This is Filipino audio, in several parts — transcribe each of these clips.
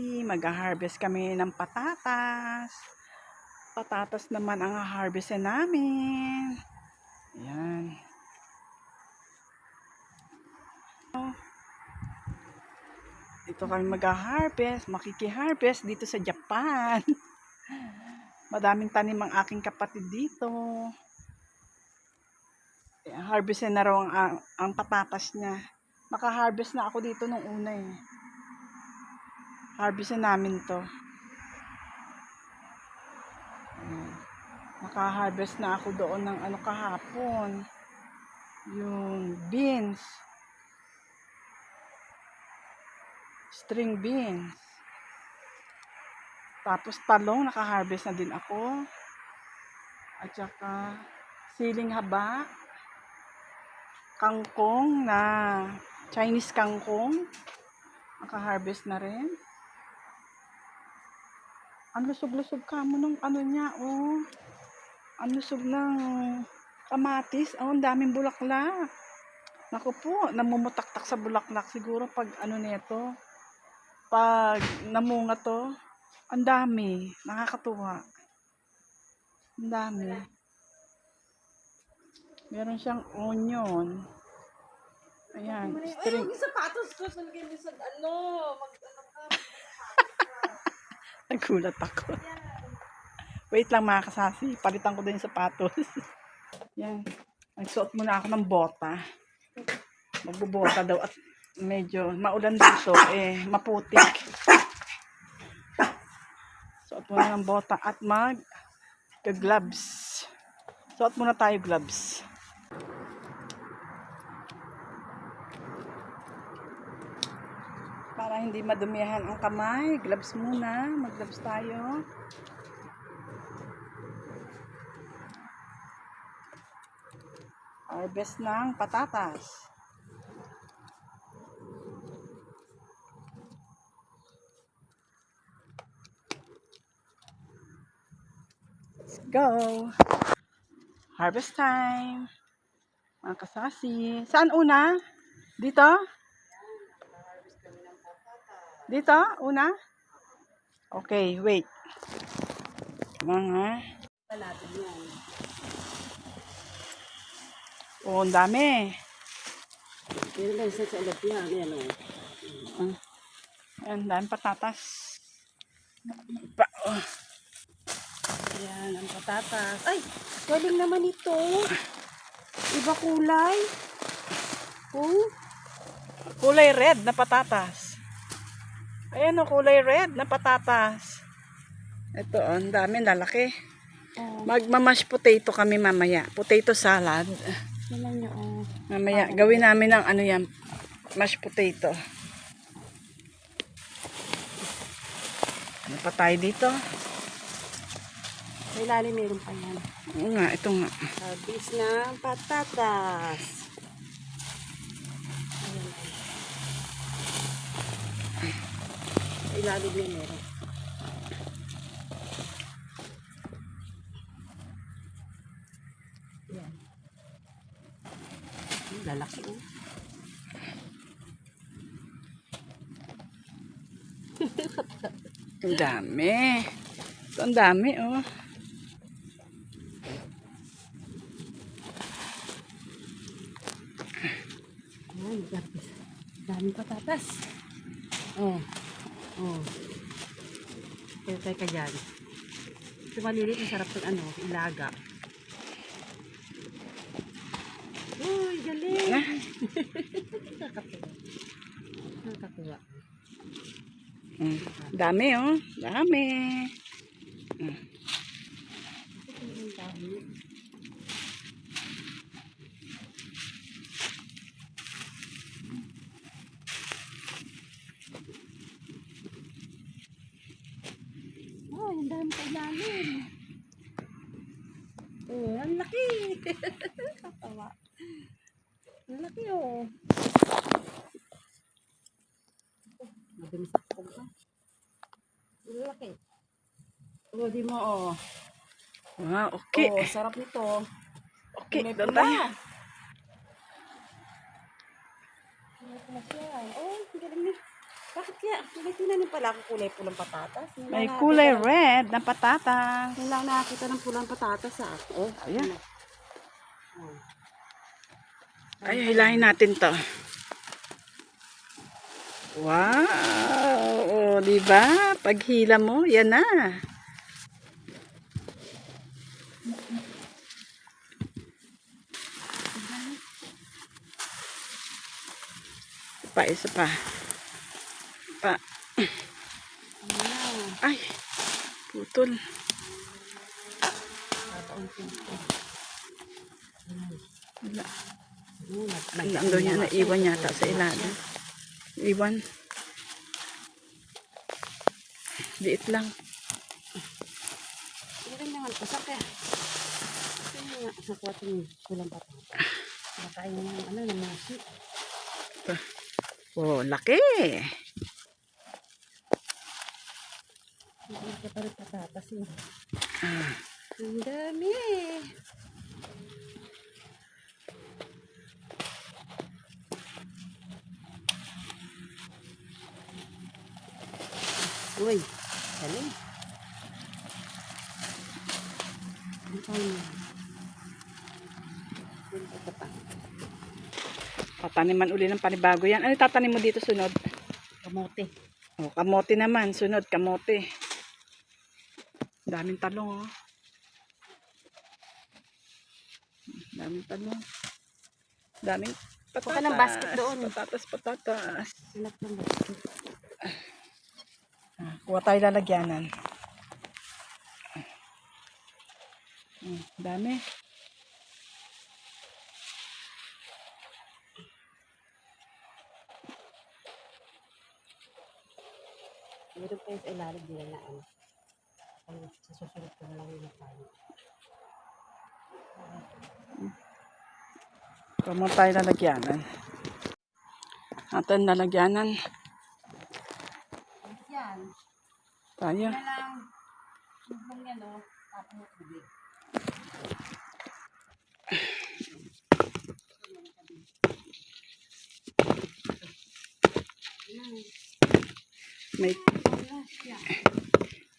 kasasi, mag-harvest kami ng patatas. Patatas naman ang harvestin namin. Ayan. Dito kami mag-harvest, makiki-harvest dito sa Japan. Madaming tanim ang aking kapatid dito. Harvestin na raw ang patatas niya. Naka-harvest na ako dito nung una eh. Harvestin namin to. Naka-harvest na ako doon ng kahapon. Yung beans. String beans. Tapos talong, naka-harvest na din ako. At saka siling haba. Kangkong na Chinese kangkong. Naka-harvest na rin. Ang lusog-lusog ka mo nung niya, oh. Ang lusog ng kamatis. Oh, ang daming bulaklak. Naku po, namumutaktak sa bulaklak. Siguro pag nito, pag namunga to, ang dami. Nakakatuwa. Ang dami. Meron siyang onion. Ayan. String. Ay, yung sapatos ko. Salagay mo sa Nagulat ako. Wait lang mga kasasi. Palitan ko din yung sapatos. Yan. Nagsuot muna ako ng bota. Magbubota daw at medyo maulan dito. Maputik. Suot muna ng bota at gloves. Suot muna tayo gloves. Para hindi madumihan ang kamay. Gloves muna. Mag-gloves tayo. Harvest ng patatas. Let's go. Harvest time. Mga kasasi. Saan una? Dito? Dito? Una? Okay, wait. Mga. Oh, ang dami. Yan lang sa alap yan. Yan o. Ang dami patatas. Ayan, ang patatas. Ay, galing naman ito. Iba kulay. Oh. Kulay red na patatas. Ayan o, kulay red na patatas. Ito, ang dami, lalaki. Oh. Magmamash potato kami mamaya. Potato salad. Naman niya, oh. Mamaya, gawin namin ng yan, mashed potato. Ano pa tayo dito? May lalim meron pa yan. Oo nga, ito nga. Harvest ng patatas. Ayan. May lalim yan meron. Yan. Lalaki, oh. Ang dami. Ito ang dami, oh. Ayan, daming patatas. Oh. Oh. Kaya ka dyan. Ito malilit, masarap ng ilaga. Uy, galing! Nakakatuwa. Nakakatuwa. Dami, oh. Dami. Oh, ang dami sa ilalim. Oh, ang laki. Katawa. Ang laki, oh. Madami sa kumpa. Ang laki. Oh, di mo, oh. Wow, okay. Oh, sarap nito. Okay, May doon pula. tayo. May pula siya. Oh, galing niya. Bakit kaya? May tinanim pala ako kulay pulang patatas. May kulay red na patatas. Wala nakakita ng pulang patatas ah. Oh, Ayan. Oh. Ay, hilahin natin to. Wow! O, diba? Paghila mo, yan na. Isa pa. Pa. Ay, putol. Wala. Ang doon niya, naiwan yata sa ilalim. Iwan. Liit lang. Hindi rin naman pasak kaya. Hindi nga, nakuha ito yung pulang patatas. Nakain mo ng ano, ng musi. Oh, laki. Hindi ka pa rin patatas eh. Ang dami. Uy, dali. Ano tayo mo? Ito pa. Tataniman uli ng panibago yan. Ano tatanim mo dito sunod? Kamote. Oh, kamote naman. Sunod, kamote. Daming talong, oh. Daming talong. Daming patatas. Kuha ka ng basket doon. Patatas. Sinap ng basket. Kuha tayo lalagyanan. Dami. Meron pa yung sa ilalim nila na ano. Sa susunod ko na lang yung tayo. Kuha tayo lalagyanan. Atin lalagyanan. Yan. Tayo. Yan lang. Tublong yan o. Tapos mo tubig.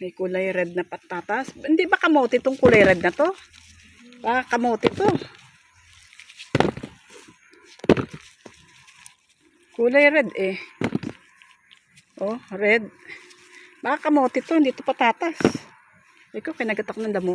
May kulay red na patatas. Hindi ba kamote itong kulay red na to? Baka kamote to. Kulay red eh. Oh, red. Baka kamote to, hindi to patatas. Ikaw, kinagatak ng damo.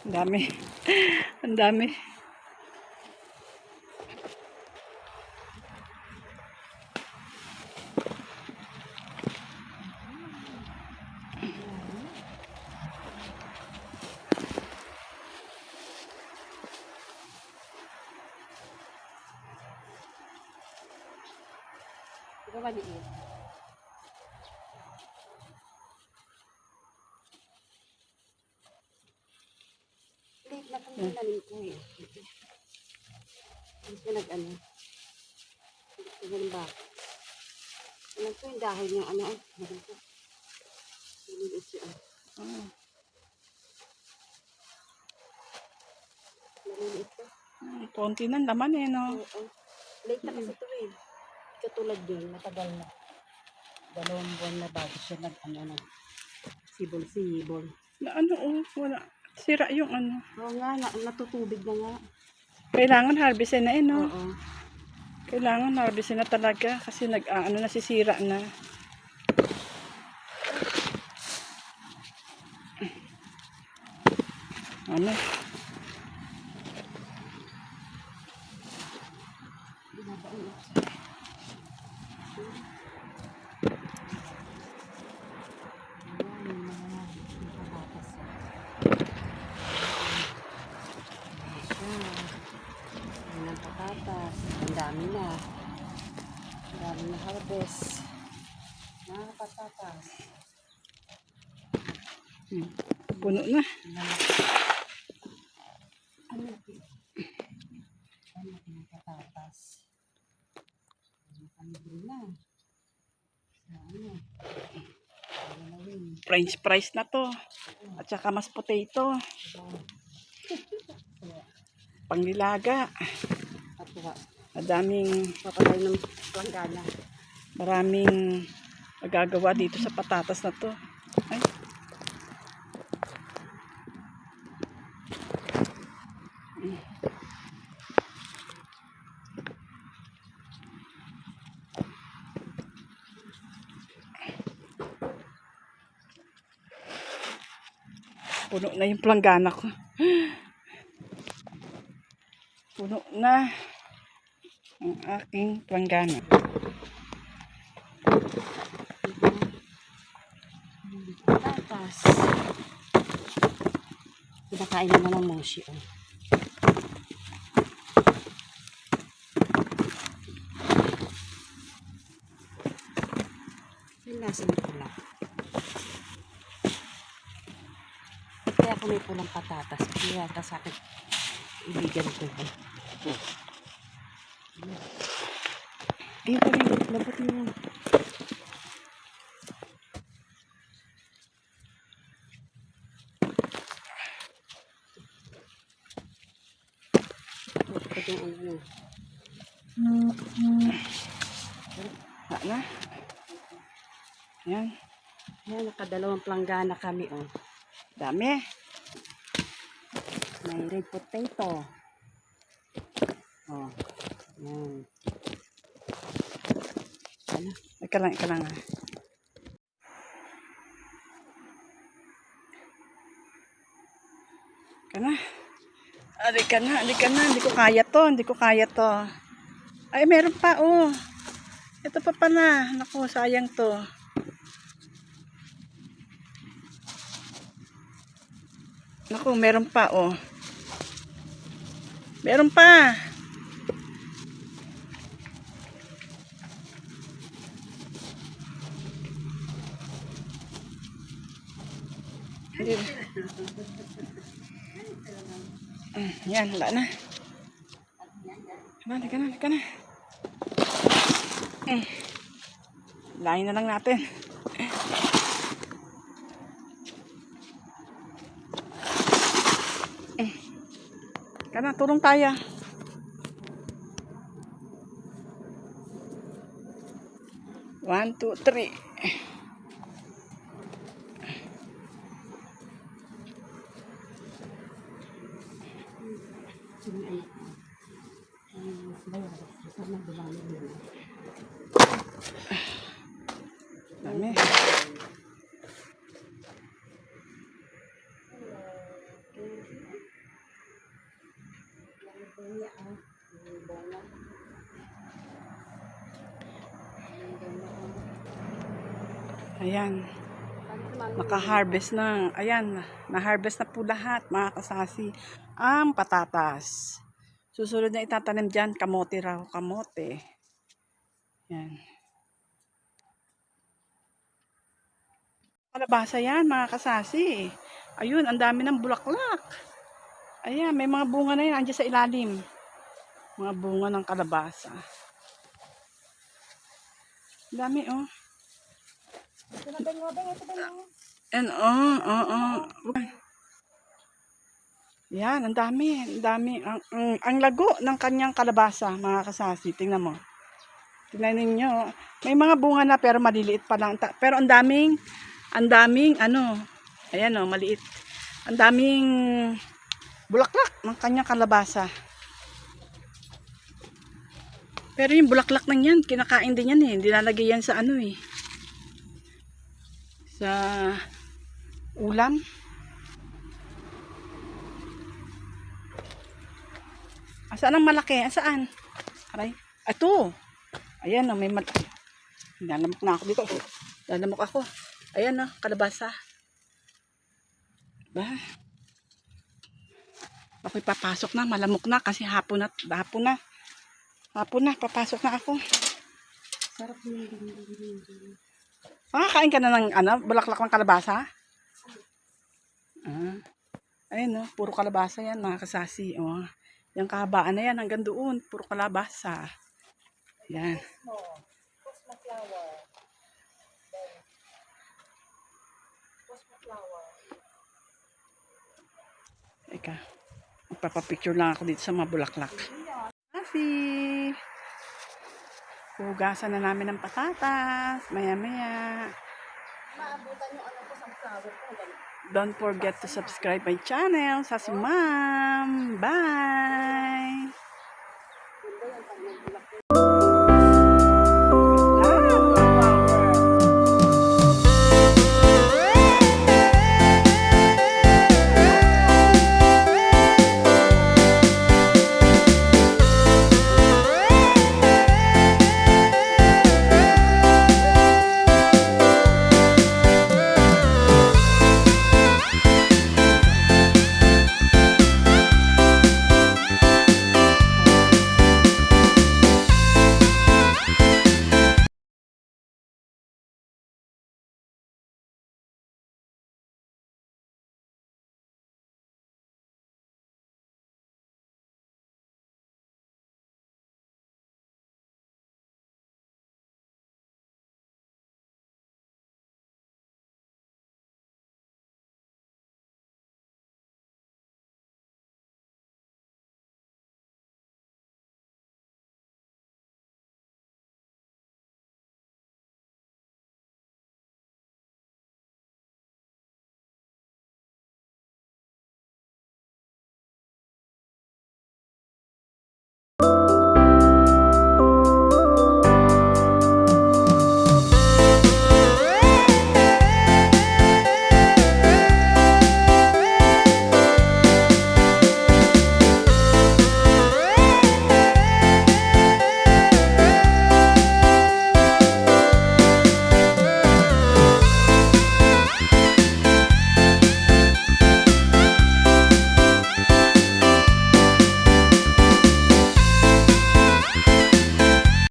Ang dami. Ang dami. Ito maliit. Late na kung tinanim ko eh. Hindi ko nag-ano. Hindi ko ganun ba? Alam ko yung dahil niya ano. Meron ko. Maliit siya. Maliit ko. Konti ng laman eh, no? Oo. Late na kasi ito eh. Katulad yun, matagal na. 2 buwan na bago siya nag-ano na. Sibol-sibol. Na ano, oh, wala. Sira yung ano. Oo nga, natutubig na nga. Kailangan harvestin na eh, no? Oo. Kailangan harvestin na talaga kasi ano nasisira na. Ano? Patatas. Ang dami na. Ang dami na harvest. Mga patatas. Puno na. Ang laki ng patatas. French fries na to. At saka mas potato. Panglilaga. At saka, Madaming, papatay ng planggana. maraming magagawa dito sa patatas na to. Ay. Puno na yung planggana ko. Puno na ang aking planggana. Patatas. Pinakain naman ng moshi. Oh. Yung lasa ng pula. Kaya ako may pulang patatas. Kaya yata sa akin, ibigan ko. Ayun pala yung labot niyo. Ito yung ano. Na. Yan. Yan, nakadalawang planggana kami. Oh. Dami. May red potato. Oh. Yan. Ano? Ika lang. Ika na. Hindi ko kaya to. Ay, meron pa, oh. Ito pa pala. Naku, sayang to. Naku, meron pa, oh. Meron pa. Hindi. Yan, wala na. Halika na. Lain na lang natin. Kana, tulong tayo. One, two, three. Dami. Ayan. Naka-harvest na. Ayan. Na-harvest na po lahat, mga kasasi. Ang patatas. Susunod na itatanim dyan, kamote raw. Kamote. Yan. Kalabasa yan, mga kasasi. Ayun, ang dami ng bulaklak. Ayan, may mga bunga na yan. Andiyan sa ilalim. Mga bunga ng kalabasa. Ang dami, oh. And, Yan, ang dami. Ang lago ng kanyang kalabasa, mga kasasi. Tingnan mo. Tingnan ninyo. May mga bunga na pero maliliit pa lang. Pero ang daming, ayan o, maliit. Ang daming bulaklak ng kanyang kalabasa. Pero yung bulaklak ng yan, kinakain din yan eh. Nilalagay yan sa sa ulam. Asaan ang malaki? Asaan? Aray. Ito. Ayan o, may malaki. Lalamok na ako dito. Lalamok ako. Ayan o, kalabasa. Ba? Ako'y papasok na. Malamok na kasi hapon na. Papasok na ako. Sarap yung Kain ka na ng bulaklak ng kalabasa? Ayun o, puro kalabasa yan, mga kasasi. Oh. Yung kahabaan na yan, hanggang doon, puro kalabasa. Yan. Eka, magpapapicture lang ako dito sa mga bulaklak. Kasi, hugasan na namin ng patatas. Maya-maya. Maabutan yung ano ko sa flower ko. Don't forget to subscribe my channel. Sasimam. Bye!